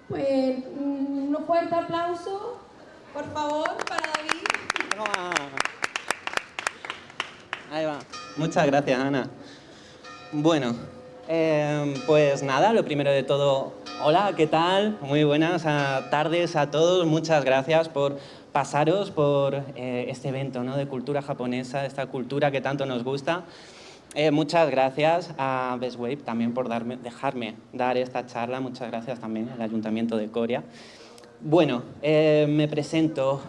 Pues un fuerte aplauso, por favor, para David. Toma. Ahí va. Muchas gracias, Ana. Bueno, pues nada, lo primero de todo, hola, ¿qué tal? Muy buenas tardes a todos. Muchas gracias por pasaros por este evento, ¿no?, de cultura japonesa, esta cultura que tanto nos gusta. Muchas gracias a Best Wave también por dejarme dar esta charla. Muchas gracias también al Ayuntamiento de Coria. Bueno, me presento.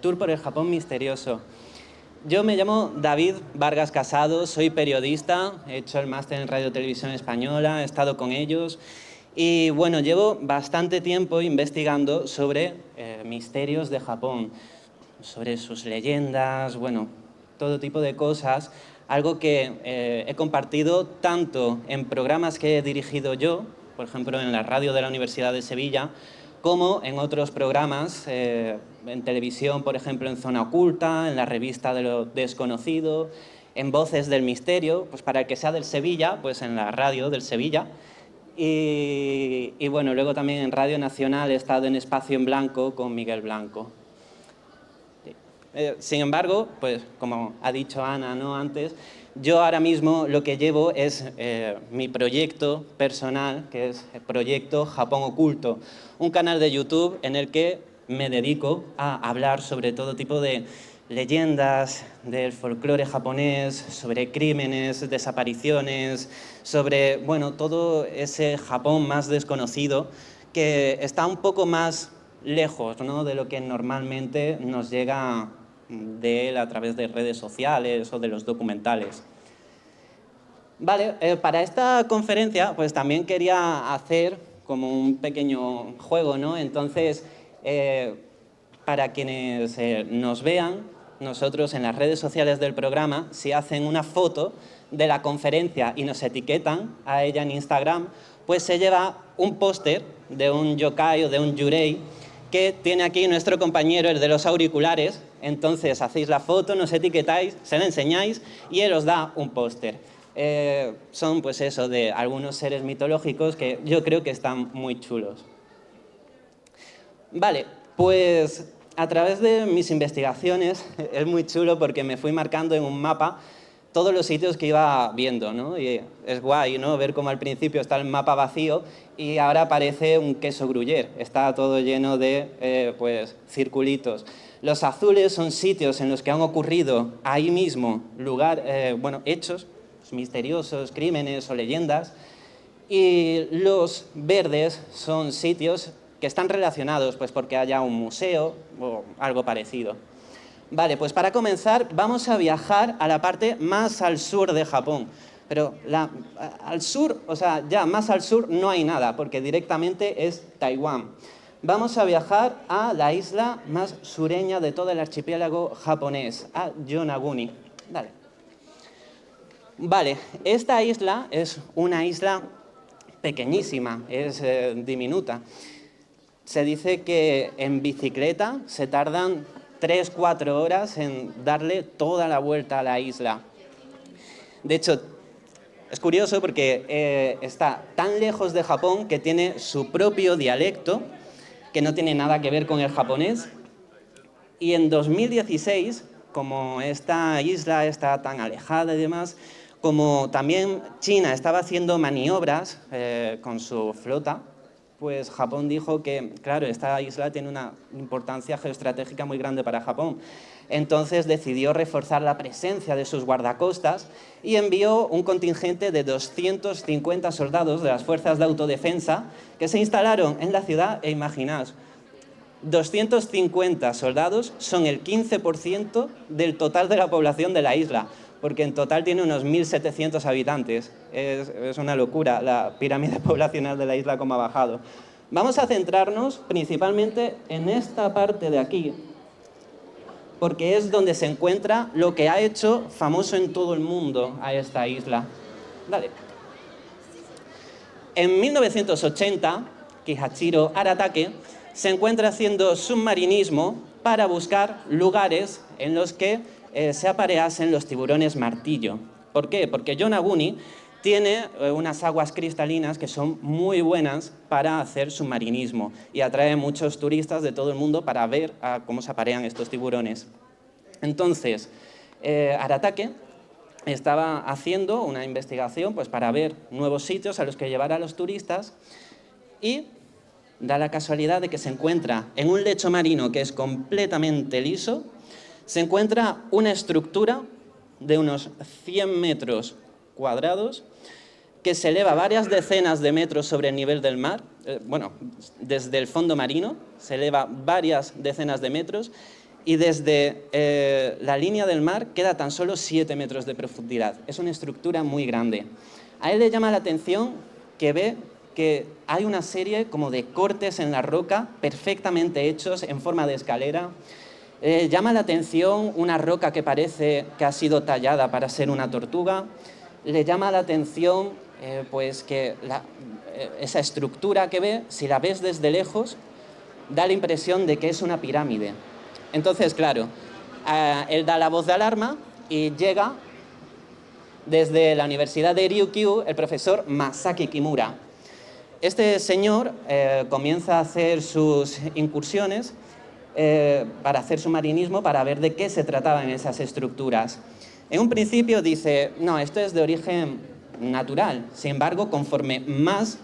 Tour por el Japón misterioso. Yo me llamo David Vargas Casado, soy periodista, he hecho el máster en Radio Televisión Española, he estado con ellos y bueno, llevo bastante tiempo investigando sobre misterios de Japón, sobre sus leyendas, bueno, todo tipo de cosas, algo que he compartido tanto en programas que he dirigido yo, por ejemplo en la radio de la Universidad de Sevilla, como en otros programas, en televisión, por ejemplo, en Zona Oculta, en la revista de lo desconocido, en Voces del Misterio, pues para el que sea del Sevilla, pues en la radio del Sevilla. Y bueno, luego también en Radio Nacional he estado en Espacio en Blanco con Miguel Blanco. Sin embargo, pues como ha dicho Ana, ¿no?, antes, yo ahora mismo lo que llevo es mi proyecto personal, que es el proyecto Japón Oculto, un canal de YouTube en el que me dedico a hablar sobre todo tipo de leyendas del folclore japonés, sobre crímenes, desapariciones, sobre, bueno, todo ese Japón más desconocido que está un poco más lejos, ¿no?, de lo que normalmente nos llega de él a través de redes sociales o de los documentales. Vale, para esta conferencia pues también quería hacer como un pequeño juego, ¿no? Entonces, para quienes nos vean, nosotros en las redes sociales del programa, si hacen una foto de la conferencia y nos etiquetan a ella en Instagram, pues se lleva un póster de un yokai o de un yurei que tiene aquí nuestro compañero, el de los auriculares. Entonces hacéis la foto, nos etiquetáis, se la enseñáis y él os da un póster. Son pues eso, de algunos seres mitológicos que yo creo que están muy chulos. Vale, pues a través de mis investigaciones es muy chulo porque me fui marcando en un mapa todos los sitios que iba viendo, ¿no? Y es guay, ¿no?, ver cómo al principio está el mapa vacío y ahora aparece un queso gruyère. Está todo lleno de pues, circulitos. Los azules son sitios en los que han ocurrido ahí mismo hechos misteriosos, crímenes o leyendas. Y los verdes son sitios que están relacionados, pues porque haya un museo o algo parecido. Vale, pues para comenzar vamos a viajar a la parte más al sur de Japón. Pero al sur, o sea, ya más al sur no hay nada, porque directamente es Taiwán. Vamos a viajar a la isla más sureña de todo el archipiélago japonés, a Yonaguni. Dale. Vale, esta isla es una isla pequeñísima, es diminuta. Se dice que en bicicleta se tardan 3-4 horas en darle toda la vuelta a la isla. De hecho, es curioso porque está tan lejos de Japón que tiene su propio dialecto, que no tiene nada que ver con el japonés. Y en 2016, como esta isla está tan alejada y demás, como también China estaba haciendo maniobras con su flota, pues Japón dijo que, claro, esta isla tiene una importancia geoestratégica muy grande para Japón. Entonces decidió reforzar la presencia de sus guardacostas y envió un contingente de 250 soldados de las fuerzas de autodefensa que se instalaron en la ciudad e imaginaos, 250 soldados son el 15% del total de la población de la isla, porque en total tiene unos 1.700 habitantes. Es una locura la pirámide poblacional de la isla como ha bajado. Vamos a centrarnos principalmente en esta parte de aquí, porque es donde se encuentra lo que ha hecho famoso en todo el mundo a esta isla. Dale. En 1980, Kihachiro Aratake se encuentra haciendo submarinismo para buscar lugares en los que se apareasen los tiburones martillo. ¿Por qué? Porque Yonaguni tiene unas aguas cristalinas que son muy buenas para hacer submarinismo y atrae muchos turistas de todo el mundo para ver cómo se aparean estos tiburones. Entonces, Aratake estaba haciendo una investigación pues, para ver nuevos sitios a los que llevar a los turistas y da la casualidad de que se encuentra en un lecho marino que es completamente liso, se encuentra una estructura de unos 100 metros cuadrados que se eleva varias decenas de metros sobre el nivel del mar, desde el fondo marino se eleva varias decenas de metros y desde la línea del mar queda tan solo 7 metros de profundidad. Es una estructura muy grande. A él le llama la atención que ve que hay una serie como de cortes en la roca perfectamente hechos en forma de escalera. Llama la atención una roca que parece que ha sido tallada para ser una tortuga. Le llama la atención pues que esa estructura que ve, si la ves desde lejos, da la impresión de que es una pirámide. Entonces, claro, él da la voz de alarma y llega desde la Universidad de Ryukyu el profesor Masaki Kimura. Este señor comienza a hacer sus incursiones para hacer submarinismo, para ver de qué se trataban esas estructuras. En un principio dice, no, esto es de origen natural. Sin embargo, conforme más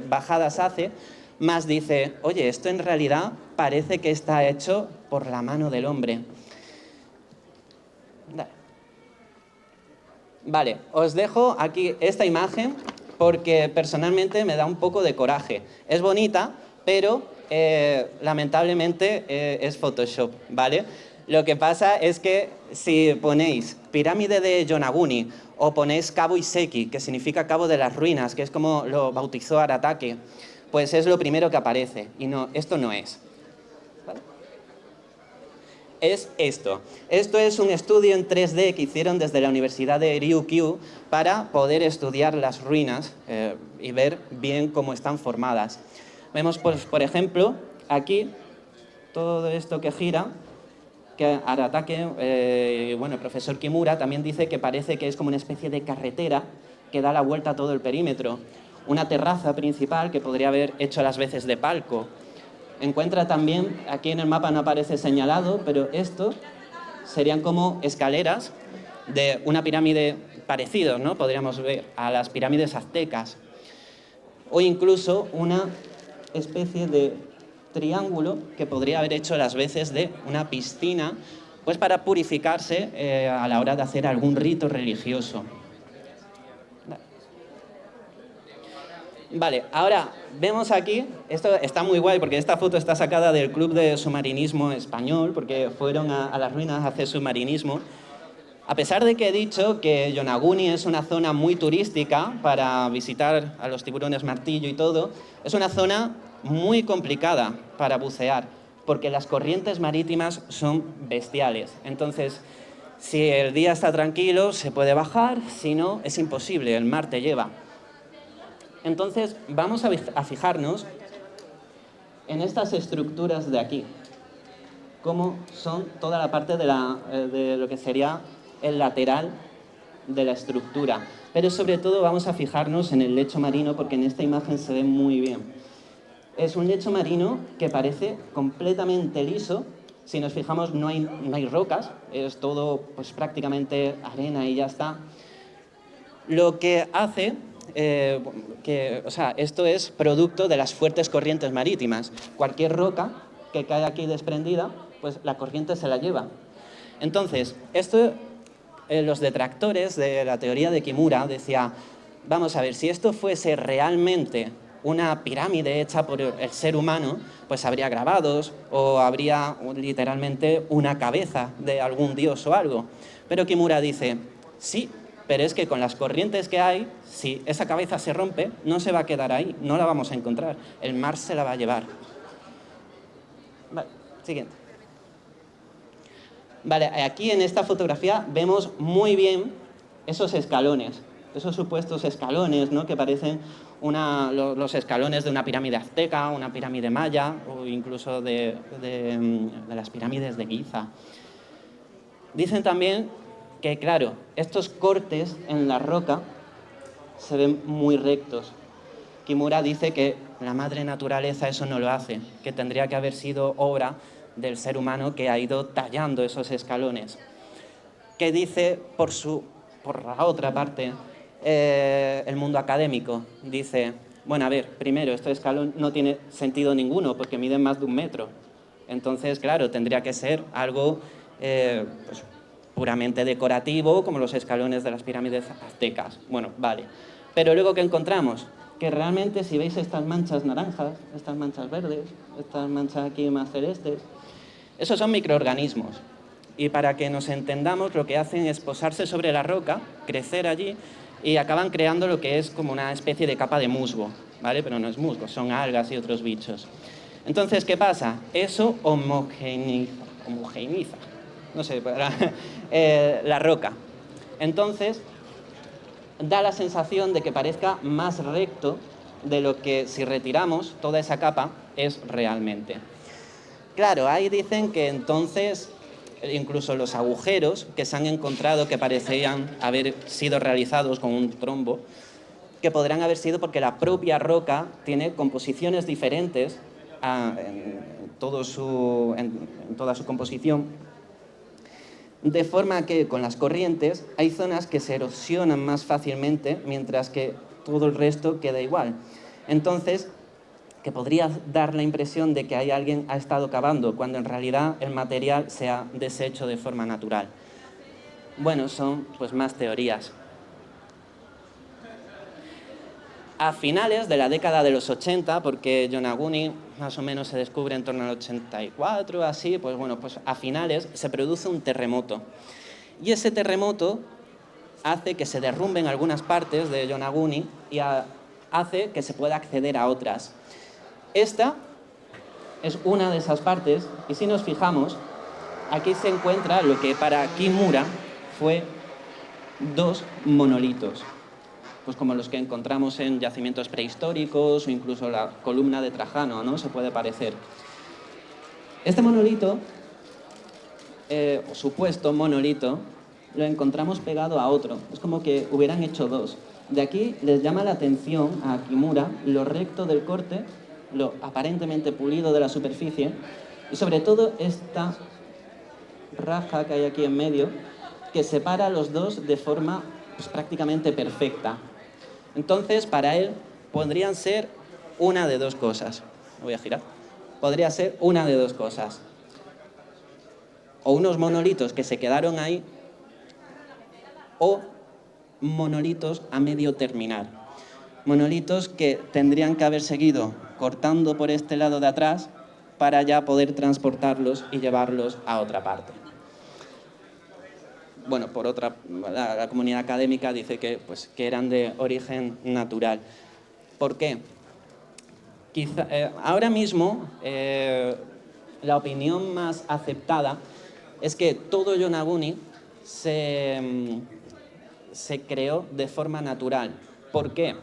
bajadas hace, más dice, oye, esto en realidad parece que está hecho por la mano del hombre. Vale, os dejo aquí esta imagen porque personalmente me da un poco de coraje. Es bonita, pero lamentablemente es Photoshop, ¿vale? Lo que pasa es que si ponéis pirámide de Yonaguni o ponéis Cabo Iseki, que significa Cabo de las Ruinas, que es como lo bautizó Aratake, pues es lo primero que aparece. Y no, esto no es. ¿Vale? Es esto. Esto es un estudio en 3D que hicieron desde la Universidad de Ryukyu para poder estudiar las ruinas y ver bien cómo están formadas. Vemos, pues, por ejemplo, aquí todo esto que gira, que Aratake, el profesor Kimura también dice que parece que es como una especie de carretera que da la vuelta a todo el perímetro. Una terraza principal que podría haber hecho las veces de palco. Encuentra también, aquí en el mapa no aparece señalado, pero esto serían como escaleras de una pirámide parecida, ¿no? Podríamos ver a las pirámides aztecas. O incluso una especie de triángulo que podría haber hecho las veces de una piscina, pues para purificarse a la hora de hacer algún rito religioso. Vale, ahora vemos aquí, esto está muy guay porque esta foto está sacada del Club de Submarinismo Español, porque fueron a las ruinas a hacer submarinismo. A pesar de que he dicho que Yonaguni es una zona muy turística para visitar a los tiburones martillo y todo, es una zona muy complicada para bucear, porque las corrientes marítimas son bestiales. Entonces, si el día está tranquilo, se puede bajar, si no, es imposible, el mar te lleva. Entonces, vamos a fijarnos en estas estructuras de aquí, cómo son toda la parte de lo que sería el lateral de la estructura. Pero sobre todo vamos a fijarnos en el lecho marino porque en esta imagen se ve muy bien. Es un lecho marino que parece completamente liso. Si nos fijamos no hay rocas, es todo pues, prácticamente arena y ya está. Lo que hace esto es producto de las fuertes corrientes marítimas. Cualquier roca que cae aquí desprendida, pues la corriente se la lleva. Entonces, los detractores de la teoría de Kimura decían, vamos a ver, si esto fuese realmente una pirámide hecha por el ser humano, pues habría grabados o habría literalmente una cabeza de algún dios o algo. Pero Kimura dice, sí, pero es que con las corrientes que hay, si esa cabeza se rompe, no se va a quedar ahí, no la vamos a encontrar. El mar se la va a llevar. Vale, siguiente. Vale, aquí en esta fotografía vemos muy bien esos escalones, esos supuestos escalones, ¿no? Que parecen los escalones de una pirámide azteca, una pirámide maya o incluso de las pirámides de Giza. Dicen también que, claro, estos cortes en la roca se ven muy rectos. Kimura dice que la madre naturaleza eso no lo hace, que tendría que haber sido obra del ser humano que ha ido tallando esos escalones. ¿Qué dice por la otra parte el mundo académico? Dice, bueno, a ver, primero, este escalón no tiene sentido ninguno porque mide más de 1 metro. Entonces, claro, tendría que ser algo pues, puramente decorativo, como los escalones de las pirámides aztecas. Bueno, vale. Pero luego, ¿qué encontramos? Que realmente, si veis estas manchas naranjas, estas manchas verdes, estas manchas aquí más celestes, esos son microorganismos. Y para que nos entendamos, lo que hacen es posarse sobre la roca, crecer allí, y acaban creando lo que es como una especie de capa de musgo, ¿vale? Pero no es musgo, son algas y otros bichos. Entonces, ¿qué pasa? Eso homogeneiza, no sé, la roca. Entonces, da la sensación de que parezca más recto de lo que si retiramos toda esa capa es realmente. Claro, ahí dicen que entonces incluso los agujeros que se han encontrado que parecían haber sido realizados con un trombo, que podrán haber sido porque la propia roca tiene composiciones diferentes en toda su composición, de forma que con las corrientes hay zonas que se erosionan más fácilmente, mientras que todo el resto queda igual. Entonces, que podría dar la impresión de que alguien ha estado cavando, cuando en realidad el material se ha deshecho de forma natural. Bueno, son pues más teorías. A finales de la década de los 80, porque Yonaguni más o menos se descubre en torno al 84, así, pues bueno, pues a finales se produce un terremoto. Y ese terremoto hace que se derrumben algunas partes de Yonaguni y hace que se pueda acceder a otras. Esta es una de esas partes, y si nos fijamos, aquí se encuentra lo que para Kimura fue 2 monolitos, pues como los que encontramos en yacimientos prehistóricos o incluso la columna de Trajano, ¿no? Se puede parecer. Este monolito, o supuesto monolito, lo encontramos pegado a otro. Es como que hubieran hecho 2. De aquí les llama la atención a Kimura lo recto del corte, lo aparentemente pulido de la superficie, y sobre todo esta raja que hay aquí en medio, que separa los dos de forma pues, prácticamente perfecta. Entonces, para él, podrían ser una de 2 cosas. Lo voy a girar. Podría ser una de 2 cosas. O unos monolitos que se quedaron ahí, o monolitos a medio terminar. Monolitos que tendrían que haber seguido cortando por este lado de atrás para ya poder transportarlos y llevarlos a otra parte. Bueno, por otra, la comunidad académica dice que eran de origen natural. ¿Por qué? Ahora mismo, la opinión más aceptada es que todo Yonaguni se creó de forma natural. ¿Por qué?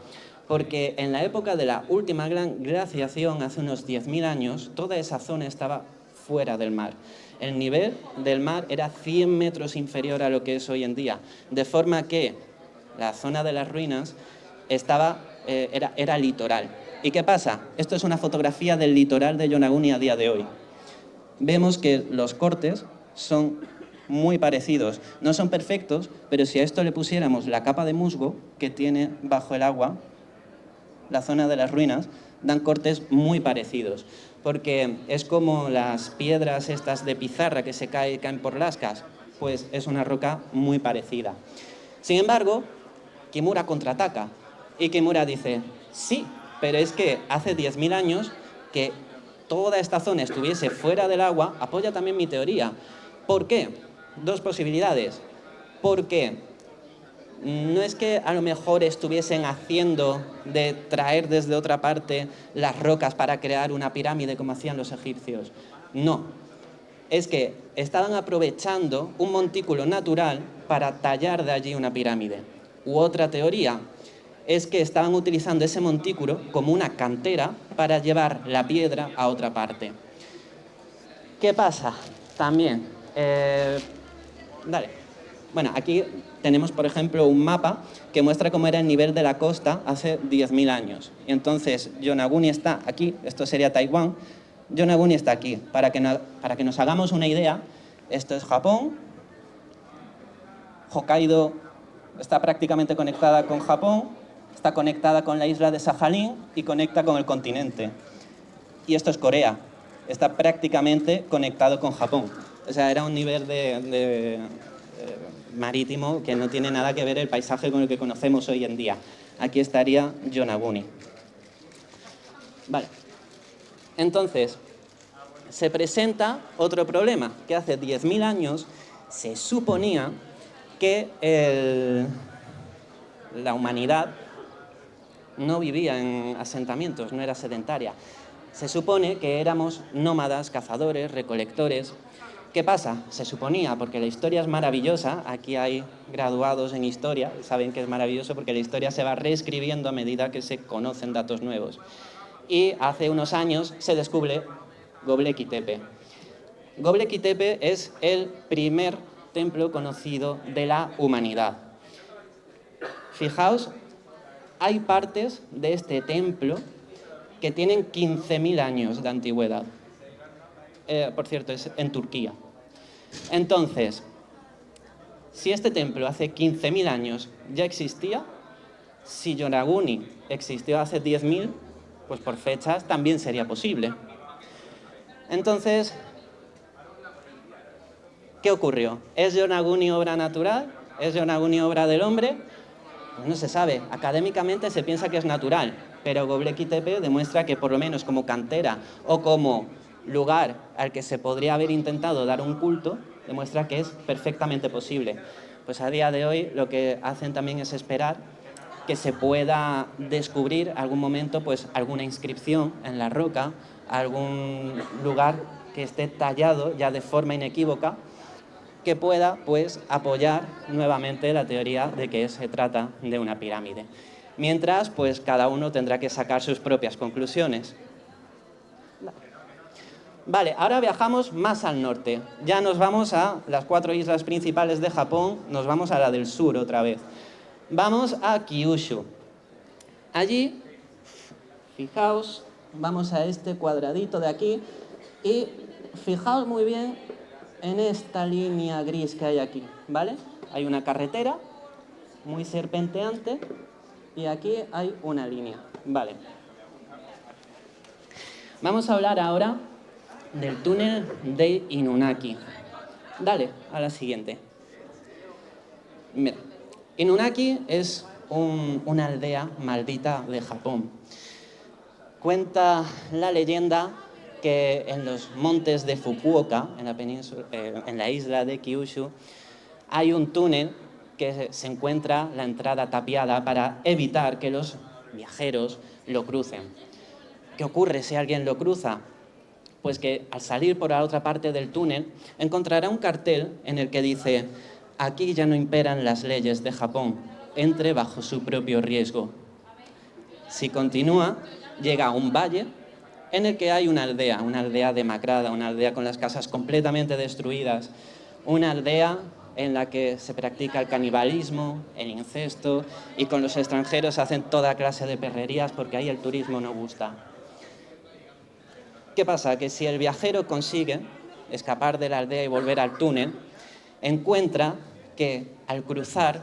Porque en la época de la última gran glaciación, hace unos 10.000 años, toda esa zona estaba fuera del mar. El nivel del mar era 100 metros inferior a lo que es hoy en día, de forma que la zona de las ruinas era litoral. ¿Y qué pasa? Esto es una fotografía del litoral de Yonaguni a día de hoy. Vemos que los cortes son muy parecidos. No son perfectos, pero si a esto le pusiéramos la capa de musgo que tiene bajo el agua, la zona de las ruinas, dan cortes muy parecidos. Porque es como las piedras estas de pizarra que se caen por lascas, pues es una roca muy parecida. Sin embargo, Kimura contraataca y Kimura dice, sí, pero es que hace 10.000 años que toda esta zona estuviese fuera del agua, apoya también mi teoría. ¿Por qué? 2 posibilidades. Porque no es que a lo mejor estuviesen haciendo de traer desde otra parte las rocas para crear una pirámide como hacían los egipcios. No. Es que estaban aprovechando un montículo natural para tallar de allí una pirámide. U otra teoría es que estaban utilizando ese montículo como una cantera para llevar la piedra a otra parte. ¿Qué pasa? También, dale. Bueno, aquí tenemos, por ejemplo, un mapa que muestra cómo era el nivel de la costa hace 10.000 años. Y entonces, Yonaguni está aquí, esto sería Taiwán, Yonaguni está aquí. Para que nos hagamos una idea, esto es Japón, Hokkaido está prácticamente conectada con Japón, está conectada con la isla de Sajalín y conecta con el continente. Y esto es Corea, está prácticamente conectado con Japón. O sea, era un nivel marítimo que no tiene nada que ver el paisaje con el que conocemos hoy en día. Aquí estaría Yonaguni. Vale. Entonces, se presenta otro problema, que hace 10.000 años se suponía que la humanidad no vivía en asentamientos, no era sedentaria. Se supone que éramos nómadas, cazadores, recolectores. ¿Qué pasa? Se suponía, porque la historia es maravillosa, aquí hay graduados en historia, saben que es maravilloso porque la historia se va reescribiendo a medida que se conocen datos nuevos. Y hace unos años se descubre Göbekli Tepe. Göbekli Tepe es el primer templo conocido de la humanidad. Fijaos, hay partes de este templo que tienen 15.000 años de antigüedad. Por cierto, es en Turquía. Entonces, si este templo hace 15.000 años ya existía, si Yonaguni existió hace 10.000, pues por fechas también sería posible. Entonces, ¿qué ocurrió? ¿Es Yonaguni obra natural? ¿Es Yonaguni obra del hombre? Pues no se sabe. Académicamente se piensa que es natural, pero Göbekli Tepe demuestra que por lo menos como cantera o como lugar al que se podría haber intentado dar un culto, demuestra que es perfectamente posible. Pues a día de hoy lo que hacen también es esperar que se pueda descubrir algún momento pues alguna inscripción en la roca, algún lugar que esté tallado ya de forma inequívoca, que pueda pues apoyar nuevamente la teoría de que se trata de una pirámide. Mientras, pues cada uno tendrá que sacar sus propias conclusiones. Vale, ahora viajamos más al norte. Ya nos vamos a las 4 islas principales de Japón, nos vamos a la del sur otra vez. Vamos a Kyushu. Allí, fijaos, vamos a este cuadradito de aquí y fijaos muy bien en esta línea gris que hay aquí, ¿vale? Hay una carretera muy serpenteante y aquí hay una línea, ¿vale? Vamos a hablar ahora del túnel de Inunaki. Dale, a la siguiente. Mira, Inunaki es una aldea maldita de Japón. Cuenta la leyenda que en los montes de Fukuoka, en la isla de Kyushu, hay un túnel que se encuentra la entrada tapiada para evitar que los viajeros lo crucen. ¿Qué ocurre si alguien lo cruza? Pues que al salir por la otra parte del túnel encontrará un cartel en el que dice: aquí ya no imperan las leyes de Japón, entre bajo su propio riesgo. Si continúa, llega a un valle en el que hay una aldea demacrada, una aldea con las casas completamente destruidas, una aldea en la que se practica el canibalismo, el incesto, y con los extranjeros hacen toda clase de perrerías porque ahí el turismo no gusta. ¿Qué pasa? Que si el viajero consigue escapar de la aldea y volver al túnel, encuentra que al cruzar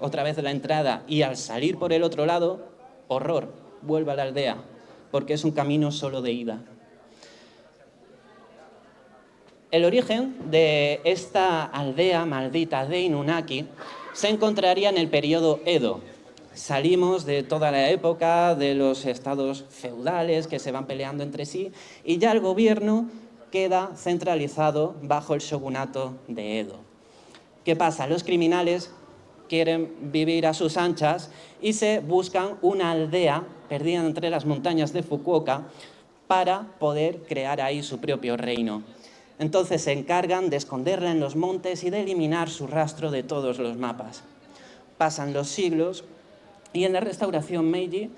otra vez la entrada y al salir por el otro lado, horror, vuelve a la aldea, porque es un camino solo de ida. El origen de esta aldea maldita de Inunaki se encontraría en el periodo Edo. Salimos de toda la época de los estados feudales que se van peleando entre sí y ya el gobierno queda centralizado bajo el shogunato de Edo. ¿Qué pasa? Los criminales quieren vivir a sus anchas y se buscan una aldea perdida entre las montañas de Fukuoka para poder crear ahí su propio reino. Entonces se encargan de esconderla en los montes y de eliminar su rastro de todos los mapas. Pasan los siglos y en la restauración Meiji,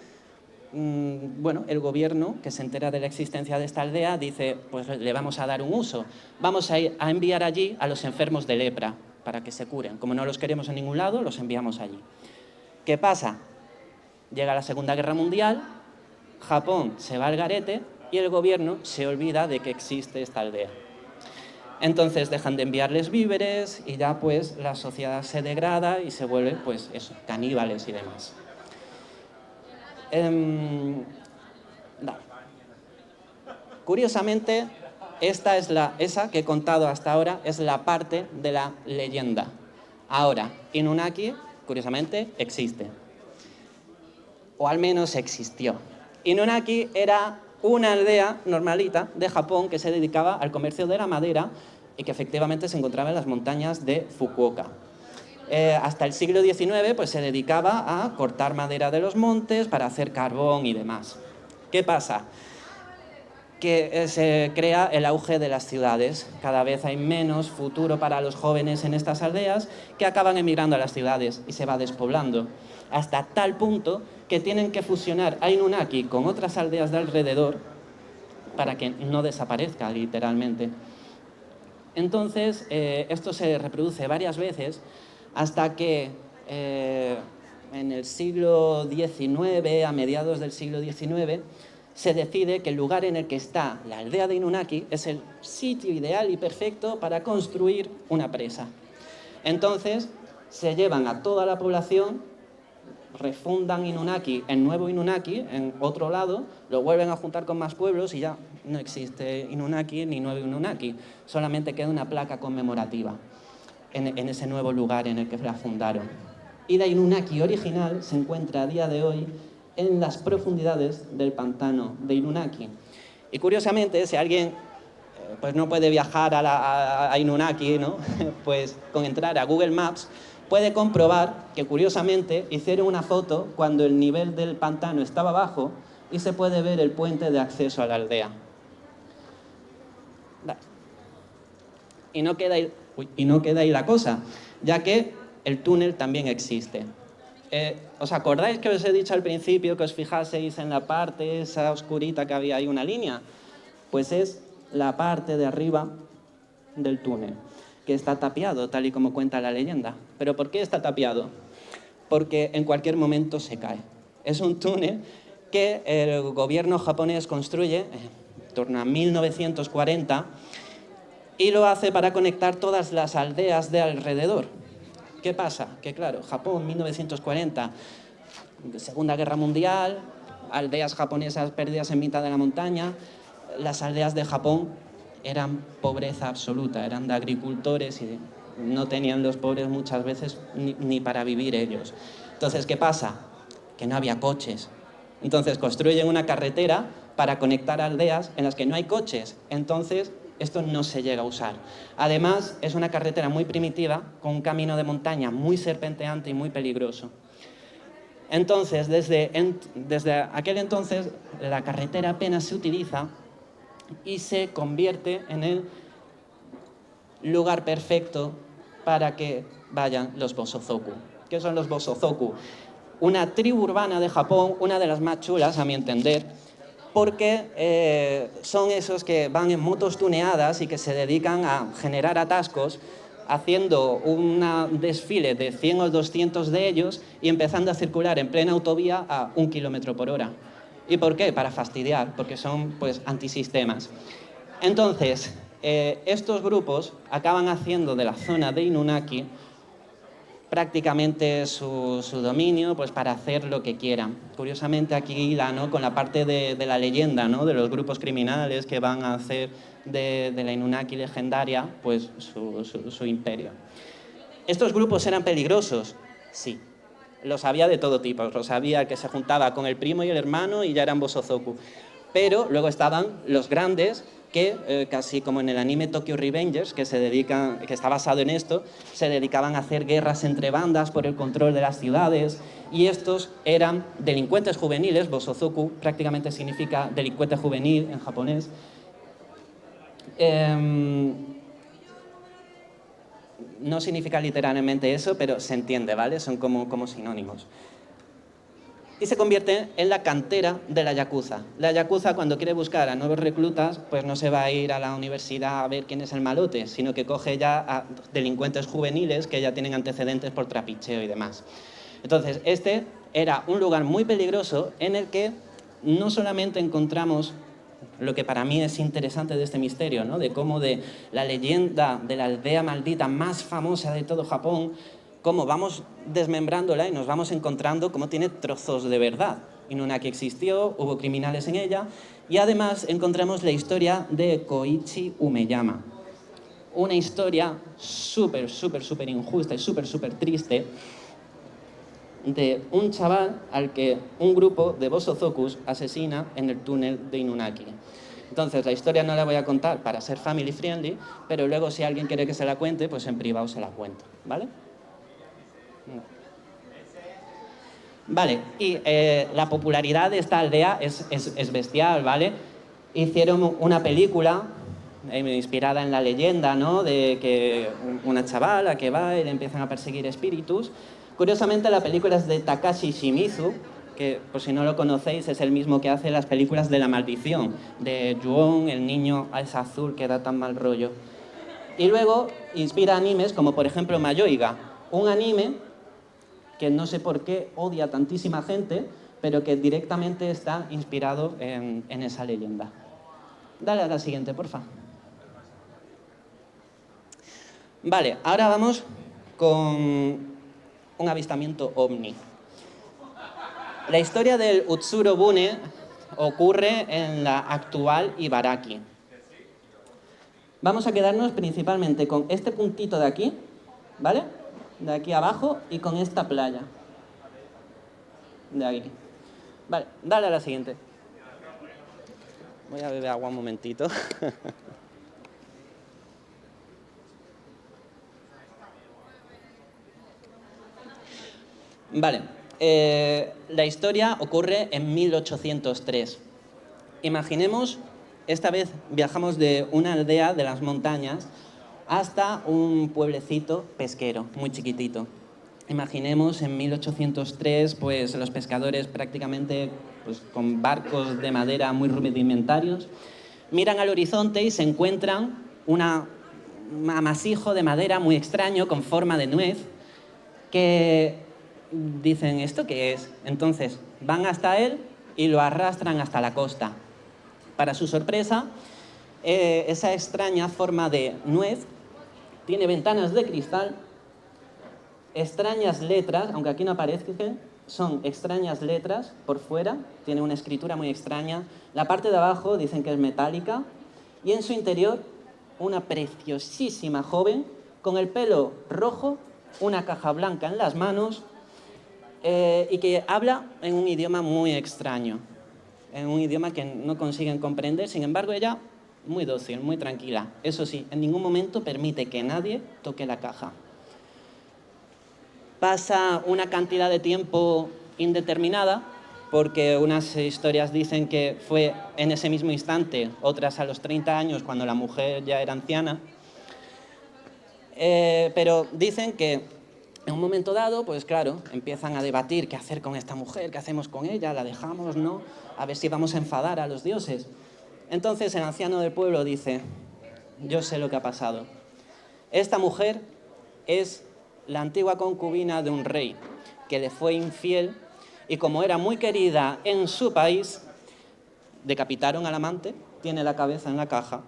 el gobierno, que se entera de la existencia de esta aldea, dice, pues le vamos a dar un uso. Vamos a enviar allí a los enfermos de lepra, para que se curen. Como no los queremos en ningún lado, los enviamos allí. ¿Qué pasa? Llega la Segunda Guerra Mundial, Japón se va al garete y el gobierno se olvida de que existe esta aldea. Entonces dejan de enviarles víveres y ya pues la sociedad se degrada y se vuelve pues eso, caníbales y demás. Curiosamente, esa que he contado hasta ahora es la parte de la leyenda. Ahora, Inunaki, curiosamente, existe. O al menos existió. Inunaki era una aldea normalita de Japón que se dedicaba al comercio de la madera y que efectivamente se encontraba en las montañas de Fukuoka. Hasta el siglo XIX pues, se dedicaba a cortar madera de los montes para hacer carbón y demás. ¿Qué pasa? Que se crea el auge de las ciudades. Cada vez hay menos futuro para los jóvenes en estas aldeas que acaban emigrando a las ciudades y se va despoblando. Hasta tal punto que tienen que fusionar a Inunaki con otras aldeas de alrededor para que no desaparezca, literalmente. Entonces, esto se reproduce varias veces hasta que en el siglo XIX, a mediados del siglo XIX, se decide que el lugar en el que está la aldea de Inunaki es el sitio ideal y perfecto para construir una presa. Entonces, se llevan a toda la población, refundan Inunaki en nuevo Inunaki, en otro lado, lo vuelven a juntar con más pueblos y ya no existe Inunaki ni nuevo Inunaki, solamente queda una placa conmemorativa en ese nuevo lugar en el que la fundaron. Y la Inunaki original se encuentra a día de hoy en las profundidades del pantano de Inunaki. Y curiosamente, si alguien pues no puede viajar a Inunaki, ¿no? Pues con entrar a Google Maps puede comprobar que curiosamente hicieron una foto cuando el nivel del pantano estaba bajo y se puede ver el puente de acceso a la aldea. Y no queda ahí la cosa, ya que el túnel también existe. ¿Os acordáis que os he dicho al principio que os fijaseis en la parte esa oscurita que había ahí una línea? Pues es la parte de arriba del túnel, que está tapiado, tal y como cuenta la leyenda. ¿Pero por qué está tapiado? Porque en cualquier momento se cae. Es un túnel que el gobierno japonés construye en torno a 1940 y lo hace para conectar todas las aldeas de alrededor. ¿Qué pasa? Que claro, Japón, 1940, Segunda Guerra Mundial, aldeas japonesas perdidas en mitad de la montaña. Las aldeas de Japón eran pobreza absoluta, eran de agricultores y no tenían los pobres muchas veces ni para vivir ellos. Entonces, ¿qué pasa? Que no había coches. Entonces construyen una carretera para conectar aldeas en las que no hay coches. Entonces, esto no se llega a usar. Además, es una carretera muy primitiva, con un camino de montaña muy serpenteante y muy peligroso. Entonces, desde aquel entonces, la carretera apenas se utiliza y se convierte en el lugar perfecto para que vayan los Bosozoku. ¿Qué son los Bosozoku? Una tribu urbana de Japón, una de las más chulas, a mi entender, porque son esos que van en motos tuneadas y que se dedican a generar atascos, haciendo un desfile de 100 o 200 de ellos y empezando a circular en plena autovía a 1 km por hora. ¿Y por qué? Para fastidiar, porque son pues antisistemas. Entonces, estos grupos acaban haciendo de la zona de Inunaki prácticamente su dominio pues, para hacer lo que quieran. Curiosamente aquí hila, ¿no?, con la parte de la leyenda, ¿no?, de los grupos criminales que van a hacer de la Inunaki legendaria pues, su imperio. ¿Estos grupos eran peligrosos? Sí. Los había de todo tipo. Los había que se juntaba con el primo y el hermano y ya eran Bosozoku. Pero luego estaban los grandes que, casi como en el anime Tokyo Revengers, que está basado en esto, se dedicaban a hacer guerras entre bandas por el control de las ciudades, y estos eran delincuentes juveniles. Bosozoku prácticamente significa delincuente juvenil en japonés. No significa literalmente eso, pero se entiende, ¿vale? Son como sinónimos. y se convierte en la cantera de la Yakuza. La Yakuza, cuando quiere buscar a nuevos reclutas, pues no se va a ir a la universidad a ver quién es el malote, sino que coge ya a delincuentes juveniles que ya tienen antecedentes por trapicheo y demás. Entonces, este era un lugar muy peligroso en el que no solamente encontramos lo que para mí es interesante de este misterio, ¿no? De cómo de la leyenda de la aldea maldita más famosa de todo Japón, cómo vamos desmembrándola y nos vamos encontrando cómo tiene trozos de verdad. Inunaki existió, hubo criminales en ella, y además encontramos la historia de Koichi Umeyama. Una historia súper injusta y súper triste de un chaval al que un grupo de Bosozokus asesina en el túnel de Inunaki. Entonces, la historia no la voy a contar para ser family friendly, pero luego si alguien quiere que se la cuente, pues en privado se la cuento, ¿vale? Vale, y la popularidad de esta aldea es bestial, ¿vale? Hicieron una película inspirada en la leyenda, ¿no? De que una chavala que va y le empiezan a perseguir espíritus. Curiosamente, la película es de Takashi Shimizu, que por si no lo conocéis es el mismo que hace las películas de La Maldición, de Ju-on, el niño es azul que da tan mal rollo. Y luego inspira animes como por ejemplo Mayoiga, un anime que no sé por qué odia a tantísima gente, pero que directamente está inspirado en esa leyenda. Dale a la siguiente, porfa. Vale, ahora vamos con un avistamiento ovni. La historia del Utsuro Bune ocurre en la actual Ibaraki. Vamos a quedarnos principalmente con este puntito de aquí, ¿vale? De aquí abajo y con esta playa. De aquí. Vale, dale a la siguiente. Voy a beber agua un momentito. Vale, la historia ocurre en 1803. Imaginemos, esta vez viajamos de una aldea de las montañas hasta un pueblecito pesquero, muy chiquitito. Imaginemos en 1803, pues los pescadores prácticamente pues, con barcos de madera muy rudimentarios, miran al horizonte y se encuentran un amasijo de madera muy extraño con forma de nuez que dicen, ¿esto qué es? Entonces van hasta él y lo arrastran hasta la costa. Para su sorpresa, esa extraña forma de nuez tiene ventanas de cristal, extrañas letras, aunque aquí no aparecen, son extrañas letras por fuera, tiene una escritura muy extraña. La parte de abajo dicen que es metálica y en su interior una preciosísima joven con el pelo rojo, una caja blanca en las manos y que habla en un idioma muy extraño, en un idioma que no consiguen comprender. Sin embargo, ella muy dócil, muy tranquila. Eso sí, en ningún momento permite que nadie toque la caja. Pasa una cantidad de tiempo indeterminada, porque unas historias dicen que fue en ese mismo instante, otras a los 30 años, cuando la mujer ya era anciana. Pero dicen que en un momento dado, pues claro, empiezan a debatir qué hacer con esta mujer, qué hacemos con ella, la dejamos, ¿no? A ver si vamos a enfadar a los dioses. Entonces el anciano del pueblo dice, yo sé lo que ha pasado. Esta mujer es la antigua concubina de un rey que le fue infiel y como era muy querida en su país, decapitaron al amante, tiene la cabeza en la caja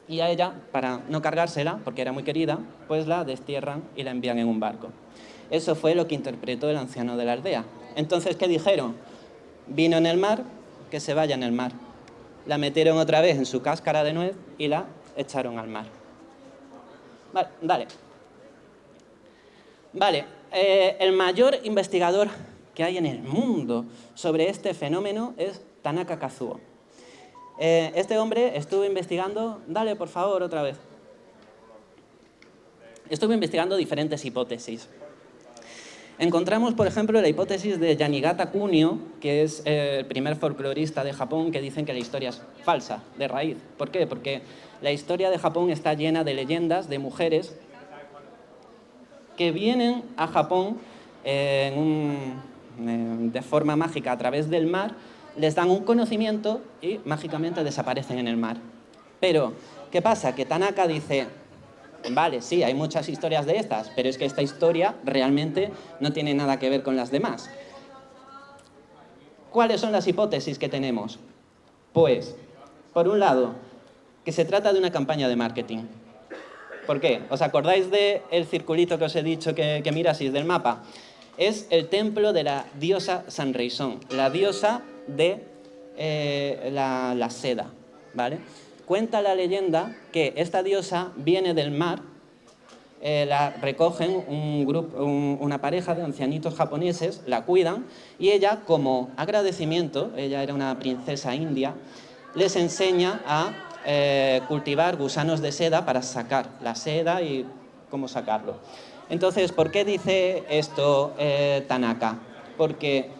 y a ella, para no cargársela, porque era muy querida, pues la destierran y la envían en un barco. Eso fue lo que interpretó el anciano de la aldea. Entonces, ¿qué dijeron? Vino en el mar, que se vaya en el mar. La metieron otra vez en su cáscara de nuez y la echaron al mar. Vale, dale. Vale, el mayor investigador que hay en el mundo sobre este fenómeno es Tanaka Kazuo. Este hombre estuvo investigando... Dale, por favor, otra vez. Estuvo investigando diferentes hipótesis. Encontramos, por ejemplo, la hipótesis de Yanagata Kunio, que es el primer folclorista de Japón, que dicen que la historia es falsa, de raíz. ¿Por qué? Porque la historia de Japón está llena de leyendas de mujeres que vienen a Japón en un de forma mágica a través del mar, les dan un conocimiento y mágicamente desaparecen en el mar. Pero, ¿qué pasa? Que Tanaka dice, vale, sí, hay muchas historias de estas, pero es que esta historia realmente no tiene nada que ver con las demás. ¿Cuáles son las hipótesis que tenemos? Pues, por un lado, que se trata de una campaña de marketing. ¿Por qué? ¿Os acordáis del circulito que os he dicho que miraseis del mapa? Es el templo de la diosa Sanreizón, la diosa de la seda, ¿vale? Cuenta la leyenda que esta diosa viene del mar, la recogen una pareja de ancianitos japoneses, la cuidan, y ella, como agradecimiento, ella era una princesa india, les enseña a cultivar gusanos de seda para sacar la seda y cómo sacarlo. Entonces, ¿por qué dice esto Tanaka? Porque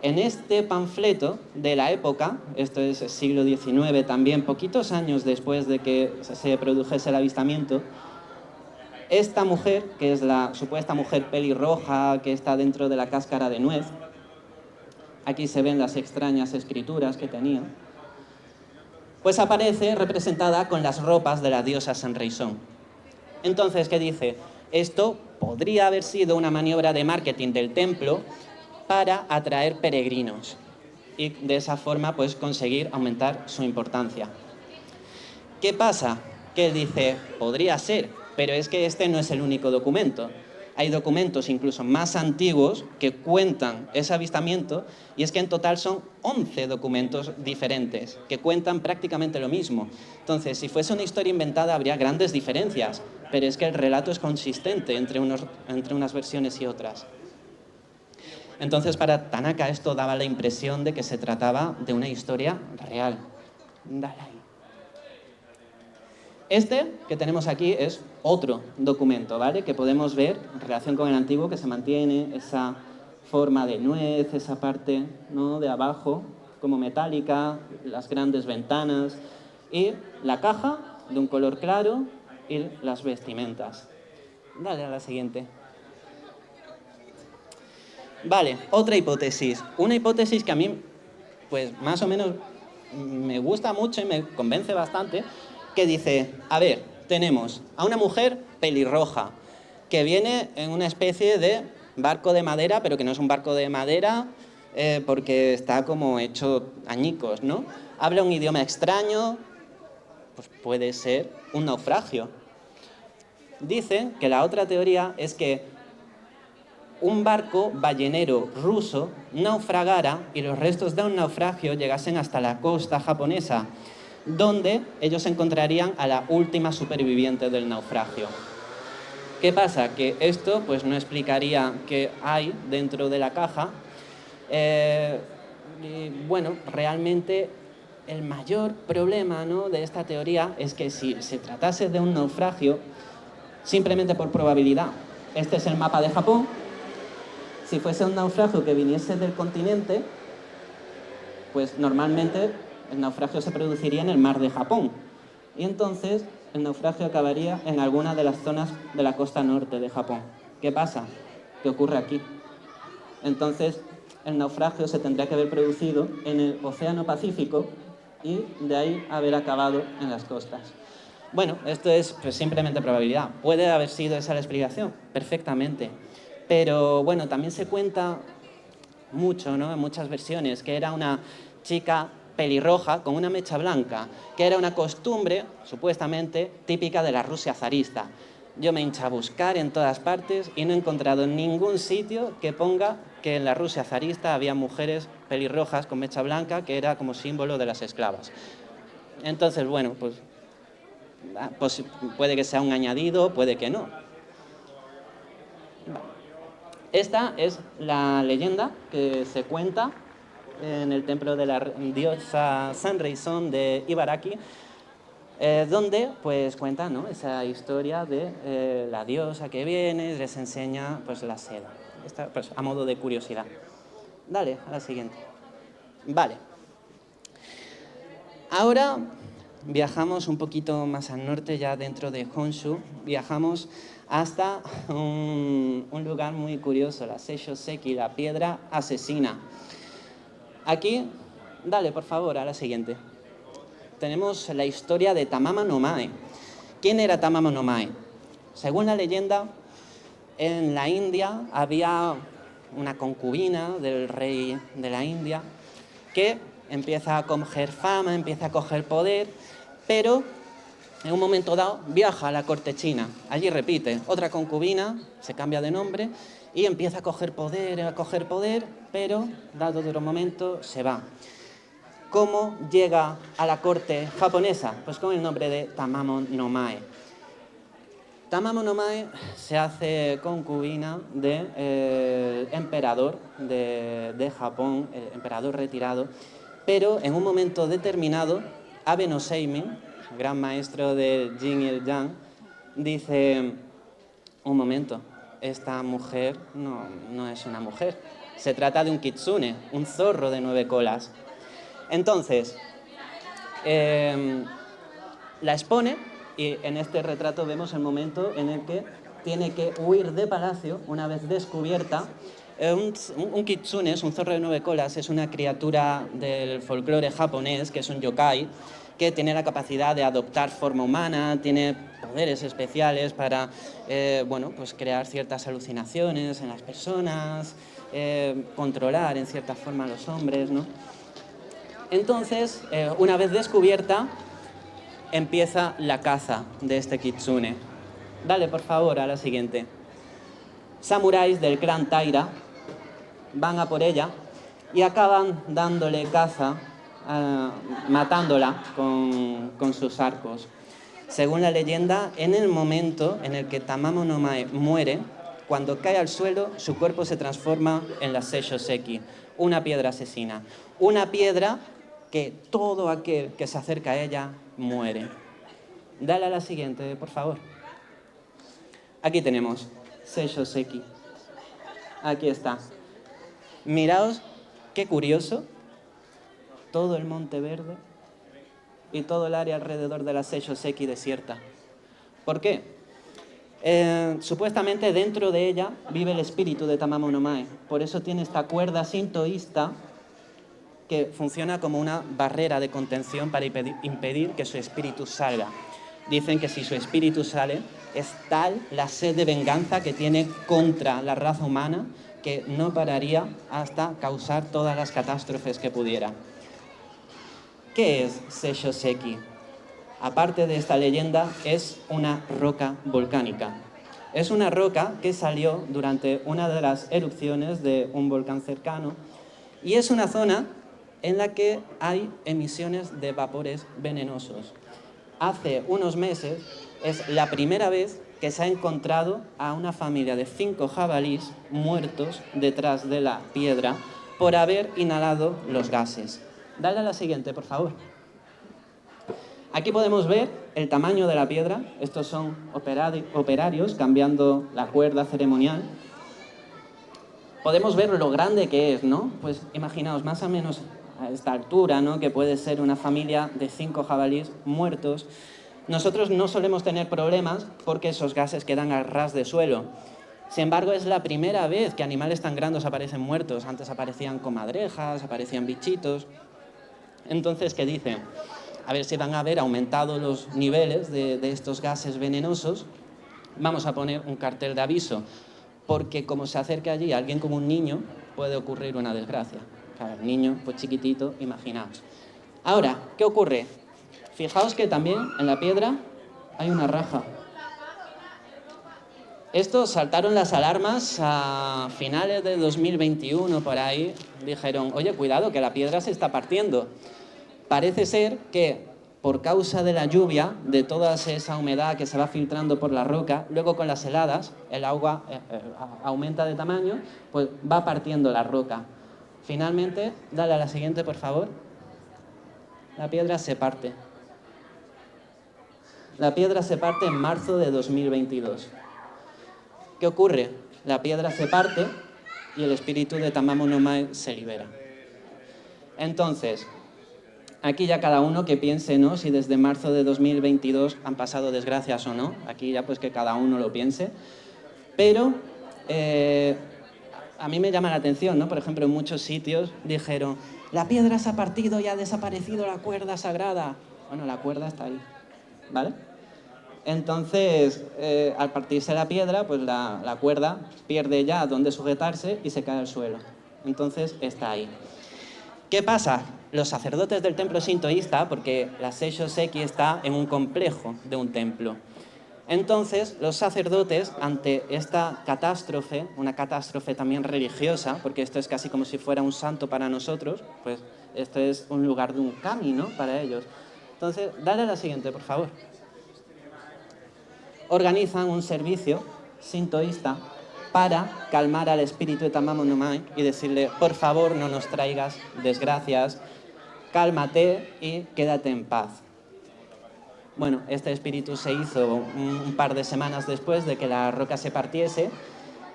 en este panfleto de la época, esto es siglo XIX también, poquitos años después de que se produjese el avistamiento, esta mujer, que es la supuesta mujer pelirroja que está dentro de la cáscara de nuez, aquí se ven las extrañas escrituras que tenía, pues aparece representada con las ropas de la diosa Sanreizón. Entonces, ¿qué dice? Esto podría haber sido una maniobra de marketing del templo para atraer peregrinos y de esa forma pues conseguir aumentar su importancia. ¿Qué pasa? Que él dice, podría ser, pero es que este no es el único documento. Hay documentos incluso más antiguos que cuentan ese avistamiento y es que en total son 11 documentos diferentes que cuentan prácticamente lo mismo. Entonces, si fuese una historia inventada habría grandes diferencias, pero es que el relato es consistente entre unas versiones y otras. Entonces, para Tanaka esto daba la impresión de que se trataba de una historia real. Dale ahí. Este que tenemos aquí es otro documento, ¿vale? Que podemos ver en relación con el antiguo, que se mantiene esa forma de nuez, esa parte, ¿no?, de abajo como metálica, las grandes ventanas y la caja de un color claro y las vestimentas. Dale a la siguiente. Vale, otra hipótesis. Una hipótesis que a mí, pues más o menos me gusta mucho y me convence bastante, que dice, a ver, tenemos a una mujer pelirroja que viene en una especie de barco de madera, pero que no es un barco de madera porque está como hecho añicos, ¿no? Habla un idioma extraño, pues puede ser un naufragio. Dicen que la otra teoría es que un barco ballenero ruso naufragara y los restos de un naufragio llegasen hasta la costa japonesa, donde ellos encontrarían a la última superviviente del naufragio. ¿Qué pasa? Que esto pues no explicaría qué hay dentro de la caja. Y, bueno, realmente el mayor problema, ¿no?, de esta teoría es que si se tratase de un naufragio, simplemente por probabilidad, este es el mapa de Japón. Si fuese un naufragio que viniese del continente, pues normalmente el naufragio se produciría en el mar de Japón. Y entonces el naufragio acabaría en alguna de las zonas de la costa norte de Japón. ¿Qué pasa? ¿Qué ocurre aquí? Entonces el naufragio se tendría que haber producido en el Océano Pacífico y de ahí haber acabado en las costas. Bueno, esto es pues simplemente probabilidad. ¿Puede haber sido esa la explicación? Perfectamente. Pero bueno, también se cuenta mucho, ¿no?, en muchas versiones, que era una chica pelirroja con una mecha blanca, que era una costumbre, supuestamente, típica de la Rusia zarista. Yo me hinché a buscar en todas partes y no he encontrado en ningún sitio que ponga que en la Rusia zarista había mujeres pelirrojas con mecha blanca, que era como símbolo de las esclavas. Entonces, bueno, pues puede que sea un añadido, puede que no. Esta es la leyenda que se cuenta en el templo de la diosa Sanreizón de Ibaraki, donde pues cuenta, ¿no?, esa historia de la diosa que viene y les enseña pues la seda. Esta, pues, a modo de curiosidad. Dale, a la siguiente. Vale. Ahora viajamos un poquito más al norte, ya dentro de Honshu, viajamos hasta un lugar muy curioso, la Seishoseki, la piedra asesina. Aquí, dale por favor a la siguiente. Tenemos la historia de Tamama no Mae. ¿Quién era Tamama no Mae? Según la leyenda, en la India había una concubina del rey de la India que empieza a coger fama, empieza a coger poder, pero en un momento dado viaja a la corte china. Allí repite, otra concubina, se cambia de nombre y empieza a coger poder, pero dado otro momento se va. ¿Cómo llega a la corte japonesa? Pues con el nombre de Tamamo no Mae. Tamamo no Mae se hace concubina del emperador de Japón, el emperador retirado, pero en un momento determinado, Abe no Seimin, gran maestro de Yin y el Yang, dice, un momento, esta mujer no es una mujer, se trata de un kitsune, un zorro de 9 colas. Entonces, la expone y en este retrato vemos el momento en el que tiene que huir de palacio una vez descubierta. Un kitsune es un zorro de 9 colas, es una criatura del folclore japonés, que es un yokai, que tiene la capacidad de adoptar forma humana, tiene poderes especiales para pues crear ciertas alucinaciones en las personas, controlar en cierta forma a los hombres, ¿no? Entonces, una vez descubierta, empieza la caza de este kitsune. Dale, por favor, a la siguiente. Samuráis del clan Taira van a por ella y acaban dándole caza, matándola con sus arcos. Según la leyenda, en el momento en el que Tamamo no Mae muere, cuando cae al suelo, su cuerpo se transforma en la Seishoseki, una piedra asesina. Una piedra que todo aquel que se acerca a ella muere. Dale a la siguiente, por favor. Aquí tenemos Seishoseki. Aquí está. Miraos qué curioso. Todo el monte verde y todo el área alrededor de la Seishoseki desierta. ¿Por qué? Supuestamente dentro de ella vive el espíritu de Tamamo no Mae. Por eso tiene esta cuerda sintoísta que funciona como una barrera de contención para impedir que su espíritu salga. Dicen que si su espíritu sale, es tal la sed de venganza que tiene contra la raza humana que no pararía hasta causar todas las catástrofes que pudiera. ¿Qué es Seishoseki? Aparte de esta leyenda, es una roca volcánica. Es una roca que salió durante una de las erupciones de un volcán cercano y es una zona en la que hay emisiones de vapores venenosos. Hace unos meses es la primera vez que se ha encontrado a una familia de 5 jabalíes muertos detrás de la piedra por haber inhalado los gases. Dale a la siguiente, por favor. Aquí podemos ver el tamaño de la piedra. Estos son operarios cambiando la cuerda ceremonial. Podemos ver lo grande que es, ¿no? Pues imaginaos, más o menos a esta altura, ¿no? Que puede ser una familia de 5 jabalíes muertos. Nosotros no solemos tener problemas porque esos gases quedan a ras de suelo. Sin embargo, es la primera vez que animales tan grandes aparecen muertos. Antes aparecían comadrejas, aparecían bichitos. Entonces, ¿qué dicen? A ver si van a haber aumentado los niveles de estos gases venenosos. Vamos a poner un cartel de aviso, porque como se acerca allí alguien como un niño, puede ocurrir una desgracia. Claro, el niño, pues chiquitito, imaginaos. Ahora, ¿qué ocurre? Fijaos que también en la piedra hay una raja. Estos saltaron las alarmas a finales de 2021, por ahí. Dijeron, oye, cuidado, que la piedra se está partiendo. Parece ser que por causa de la lluvia, de toda esa humedad que se va filtrando por la roca, luego con las heladas, el agua aumenta de tamaño, pues va partiendo la roca. Finalmente, dale a la siguiente, por favor. La piedra se parte. La piedra se parte en marzo de 2022. ¿Qué ocurre? La piedra se parte y el espíritu de Tamamo no Mae se libera. Entonces, Aquí ya cada uno que piense, ¿no?, si desde marzo de 2022 han pasado desgracias o no. Aquí ya pues que cada uno lo piense. Pero a mí me llama la atención, ¿no? Por ejemplo, en muchos sitios dijeron, la piedra se ha partido y ha desaparecido la cuerda sagrada. Bueno, la cuerda está ahí, ¿vale? Entonces, al partirse la piedra, pues la cuerda pierde ya dónde sujetarse y se cae al suelo. Entonces, está ahí. ¿Qué pasa? Los sacerdotes del templo sintoísta, porque la Seishoseki está en un complejo de un templo. Entonces, los sacerdotes, ante esta catástrofe, una catástrofe también religiosa, porque esto es casi como si fuera un santo para nosotros, pues esto es un lugar de un kami, ¿no?, para ellos. Entonces, dale a la siguiente, por favor. Organizan un servicio sintoísta para calmar al espíritu de Tamamo no Mae y decirle, por favor, no nos traigas desgracias, cálmate y quédate en paz. Bueno, este espíritu se hizo un par de semanas después de que la roca se partiese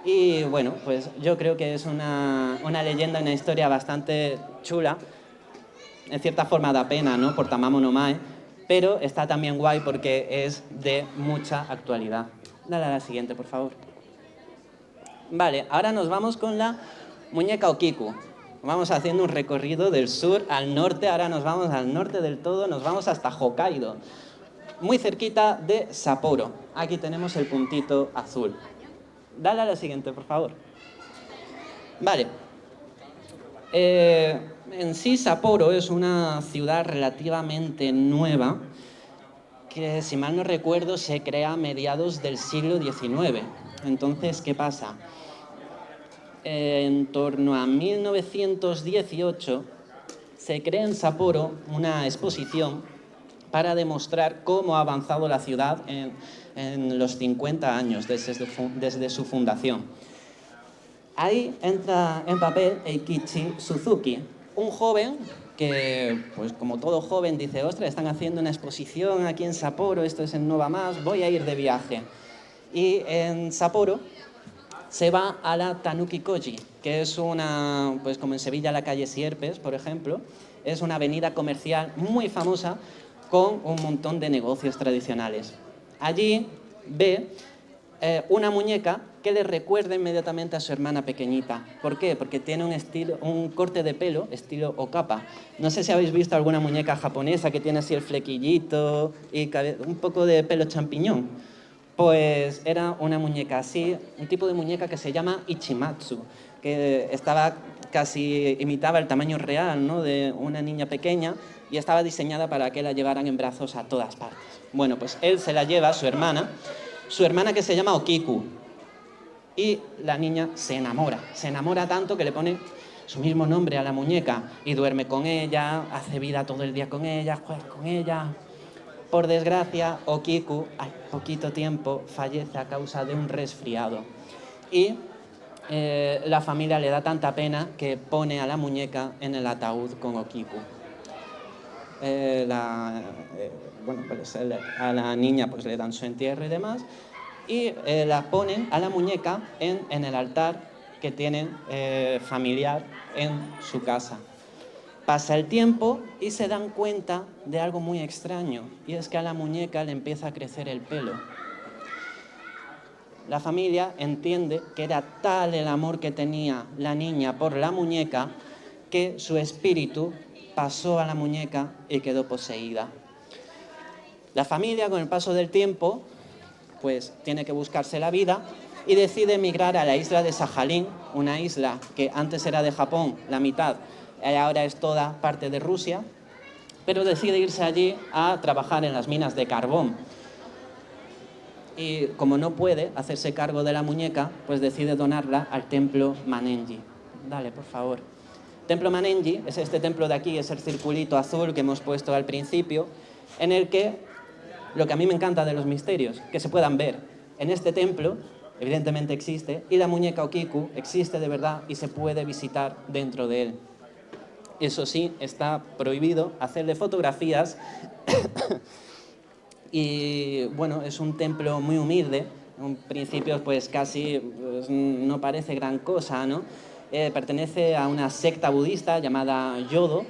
y bueno, pues yo creo que es una leyenda, una historia bastante chula. En cierta forma da pena, ¿no?, por Tamamo no Mae, pero está también guay porque es de mucha actualidad. Dale a la siguiente, por favor. Vale, ahora nos vamos con la muñeca Okiku. Vamos haciendo un recorrido del sur al norte, ahora nos vamos al norte del todo, nos vamos hasta Hokkaido, muy cerquita de Sapporo. Aquí tenemos el puntito azul. Dale a la siguiente, por favor. Vale. En sí, Sapporo es una ciudad relativamente nueva que, si mal no recuerdo, se crea a mediados del siglo XIX. Entonces, ¿qué pasa? En torno a 1918 se crea en Sapporo una exposición para demostrar cómo ha avanzado la ciudad en los 50 años desde su fundación. Ahí entra en papel Eikichi Suzuki, un joven que, pues como todo joven, dice, ostras, están haciendo una exposición aquí en Sapporo, esto es en Nova Más, voy a ir de viaje. Y en Sapporo se va a la Tanuki Koji, que es una, pues como en Sevilla la calle Sierpes, por ejemplo, es una avenida comercial muy famosa con un montón de negocios tradicionales. Allí ve una muñeca que le recuerda inmediatamente a su hermana pequeñita. ¿Por qué? Porque tiene un corte de pelo estilo Okapa. No sé si habéis visto alguna muñeca japonesa que tiene así el flequillito y un poco de pelo champiñón. Pues era una muñeca así, un tipo de muñeca que se llama Ichimatsu, que imitaba el tamaño real, ¿no?, de una niña pequeña y estaba diseñada para que la llevaran en brazos a todas partes. Bueno, pues él se la lleva a su hermana que se llama Okiku, y la niña se enamora tanto que le pone su mismo nombre a la muñeca y duerme con ella, hace vida todo el día con ella, juega con ella. Por desgracia, Okiku, al poquito tiempo, fallece a causa de un resfriado. Y la familia le da tanta pena que pone a la muñeca en el ataúd con Okiku. Pues a la niña pues le dan su entierro y demás, y la ponen a la muñeca en el altar que tienen familiar en su casa. Pasa el tiempo y se dan cuenta de algo muy extraño, y es que a la muñeca le empieza a crecer el pelo. La familia entiende que era tal el amor que tenía la niña por la muñeca que su espíritu pasó a la muñeca y quedó poseída. La familia, con el paso del tiempo, pues tiene que buscarse la vida y decide emigrar a la isla de Sajalín, una isla que antes era de Japón, la mitad, ahora es toda parte de Rusia, pero decide irse allí a trabajar en las minas de carbón. Y como no puede hacerse cargo de la muñeca, pues decide donarla al templo Manenji. Dale, por favor. Templo Manenji es este templo de aquí, es el circulito azul que hemos puesto al principio, en el que lo que a mí me encanta de los misterios, que se puedan ver. En este templo, evidentemente existe, y la muñeca Okiku existe de verdad y se puede visitar dentro de él. Eso sí, está prohibido hacerle fotografías y bueno, es un templo muy humilde. En principio pues casi no parece gran cosa, ¿no? Pertenece a una secta budista llamada Yodo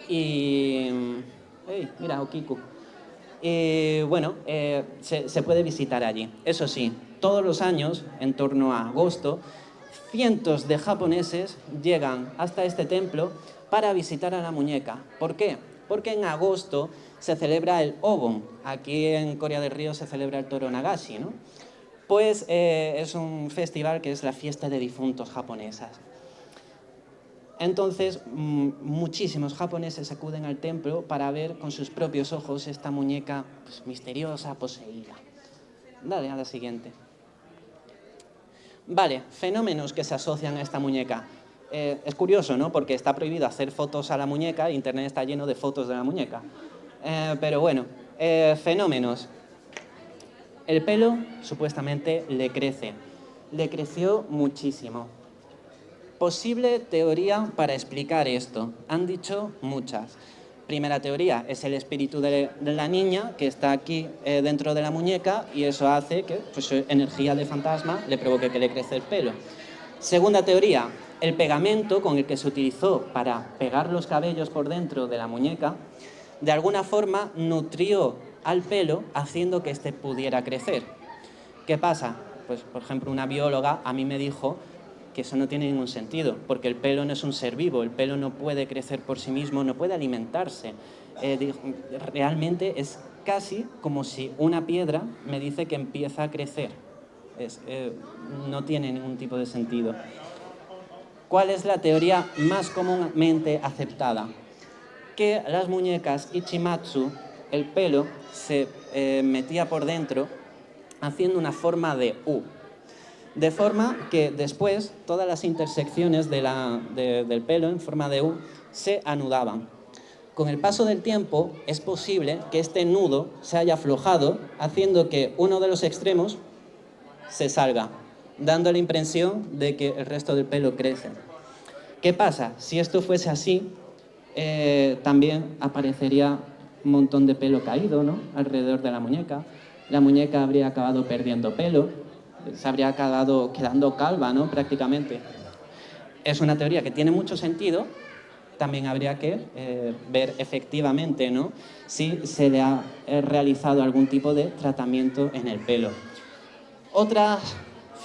Y... ¡Ey! Mira, Okiku. Y bueno, se puede visitar allí. Eso sí, todos los años, en torno a agosto, cientos de japoneses llegan hasta este templo para visitar a la muñeca. ¿Por qué? Porque en agosto se celebra el Obon. Aquí en Corea del Río se celebra el Toro Nagashi, ¿no? Pues es un festival que es la fiesta de difuntos japonesas. Entonces, muchísimos japoneses acuden al templo para ver con sus propios ojos esta muñeca pues, misteriosa, poseída. Dale, a la siguiente. Vale, fenómenos que se asocian a esta muñeca. Es curioso, ¿no? Porque está prohibido hacer fotos a la muñeca, Internet está lleno de fotos de la muñeca. Pero bueno, fenómenos. El pelo supuestamente le crece. Le creció muchísimo. Posible teoría para explicar esto. Han dicho muchas. Primera teoría es el espíritu de la niña que está aquí dentro de la muñeca y eso hace que pues, su energía de fantasma le provoque que le crece el pelo. Segunda teoría, el pegamento con el que se utilizó para pegar los cabellos por dentro de la muñeca de alguna forma nutrió al pelo haciendo que éste pudiera crecer. ¿Qué pasa? Pues, por ejemplo, una bióloga a mí me dijo que eso no tiene ningún sentido, porque el pelo no es un ser vivo, el pelo no puede crecer por sí mismo, no puede alimentarse. Realmente es casi como si una piedra me dice que empieza a crecer. No tiene ningún tipo de sentido. ¿Cuál es la teoría más comúnmente aceptada? Que las muñecas Ichimatsu, el pelo se metía por dentro haciendo una forma de U. De forma que después todas las intersecciones del pelo en forma de U se anudaban. Con el paso del tiempo es posible que este nudo se haya aflojado, haciendo que uno de los extremos se salga, dando la impresión de que el resto del pelo crece. ¿Qué pasa? Si esto fuese así, también aparecería un montón de pelo caído, ¿no? Alrededor de la muñeca. La muñeca habría acabado perdiendo pelo, se habría acabado quedando calva, ¿no? Prácticamente. Es una teoría que tiene mucho sentido. También habría que ver efectivamente, ¿no? Si se le ha realizado algún tipo de tratamiento en el pelo. Otro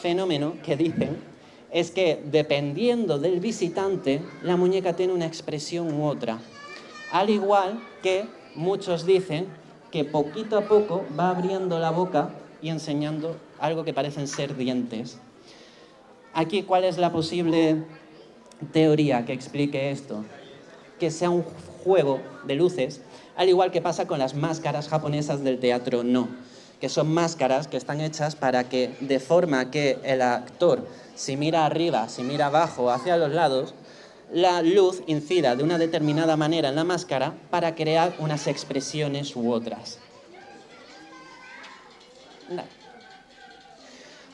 fenómeno que dicen es que dependiendo del visitante, la muñeca tiene una expresión u otra. Al igual que muchos dicen que poquito a poco va abriendo la boca y enseñando algo que parecen ser dientes. Aquí, ¿cuál es la posible teoría que explique esto? Que sea un juego de luces, al igual que pasa con las máscaras japonesas del teatro No, que son máscaras que están hechas para que, de forma que el actor, si mira arriba, si mira abajo, hacia los lados, la luz incida de una determinada manera en la máscara para crear unas expresiones u otras.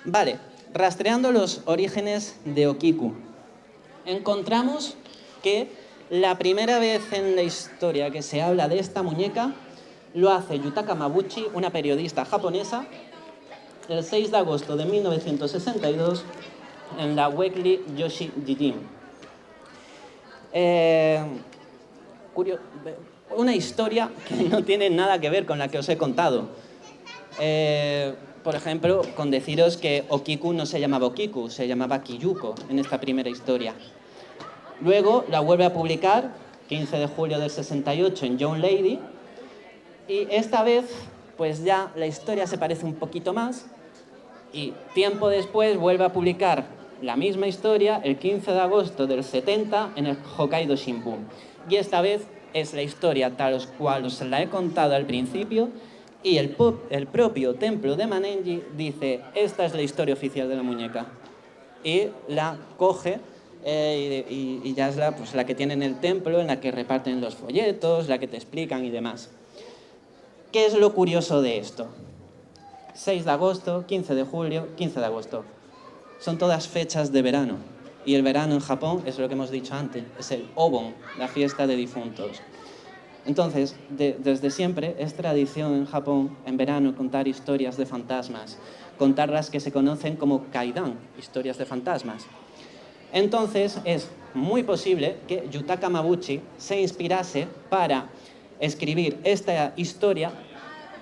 Vale, rastreando los orígenes de Okiku, encontramos que la primera vez en la historia que se habla de esta muñeca lo hace Yutaka Mabuchi, una periodista japonesa, el 6 de agosto de 1962 en la Weekly Yoshi Jijin. Una historia que no tiene nada que ver con la que os he contado. Por ejemplo, con deciros que Okiku no se llamaba Okiku, se llamaba Kiyuko en esta primera historia. Luego la vuelve a publicar, 15 de julio del 68, en Young Lady, y esta vez, pues ya la historia se parece un poquito más, y tiempo después vuelve a publicar la misma historia, el 15 de agosto del 70, en el Hokkaido Shimbun. Y esta vez es la historia tal cual os la he contado al principio, y el propio templo de Manenji dice, esta es la historia oficial de la muñeca. Y la coge y ya es la que tiene en el templo, en la que reparten los folletos, la que te explican y demás. ¿Qué es lo curioso de esto? 6 de agosto, 15 de julio, 15 de agosto. Son todas fechas de verano. Y el verano en Japón, es lo que hemos dicho antes, es el Obon, la fiesta de difuntos. Entonces, desde siempre es tradición en Japón, en verano, contar historias de fantasmas, contar las que se conocen como kaidan, historias de fantasmas. Entonces es muy posible que Yutaka Mabuchi se inspirase para escribir esta historia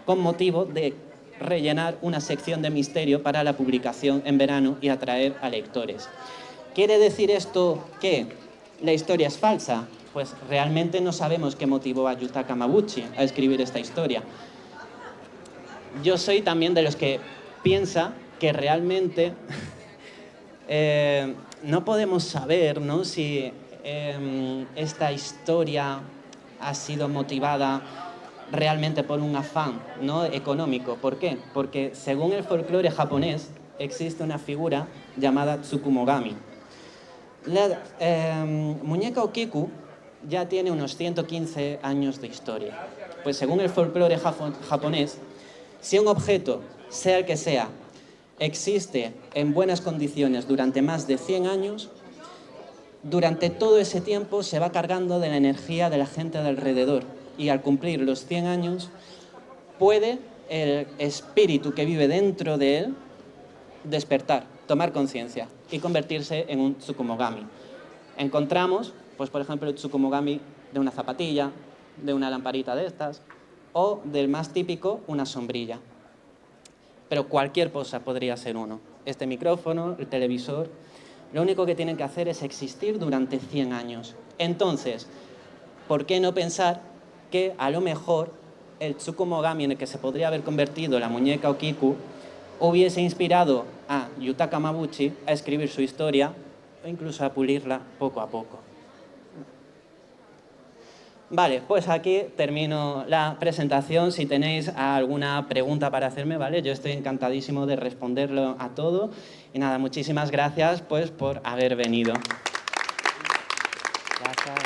con motivo de rellenar una sección de misterio para la publicación en verano y atraer a lectores. ¿Quiere decir esto que la historia es falsa? Pues realmente no sabemos qué motivó a Yutaka Mabuchi a escribir esta historia. Yo soy también de los que piensa que realmente no podemos saber, ¿no?, si esta historia ha sido motivada realmente por un afán, ¿no?, económico. ¿Por qué? Porque según el folclore japonés existe una figura llamada Tsukumogami. La muñeca Okiku ya tiene unos 115 años de historia. Pues según el folclore japonés, si un objeto, sea el que sea, existe en buenas condiciones durante más de 100 años, durante todo ese tiempo se va cargando de la energía de la gente de alrededor. Y al cumplir los 100 años, puede el espíritu que vive dentro de él despertar, tomar conciencia y convertirse en un Tsukumogami. Encontramos, pues, por ejemplo, el Tsukumogami de una zapatilla, de una lamparita de estas, o del más típico, una sombrilla. Pero cualquier cosa podría ser uno. Este micrófono, el televisor, lo único que tienen que hacer es existir durante 100 años. Entonces, ¿por qué no pensar que a lo mejor el Tsukumogami en el que se podría haber convertido la muñeca Okiku hubiese inspirado a Yutaka Mabuchi a escribir su historia o incluso a pulirla poco a poco? Vale, pues aquí termino la presentación. Si tenéis alguna pregunta para hacerme, ¿vale? Yo estoy encantadísimo de responderlo a todo. Y nada, muchísimas gracias, pues, por haber venido. Gracias.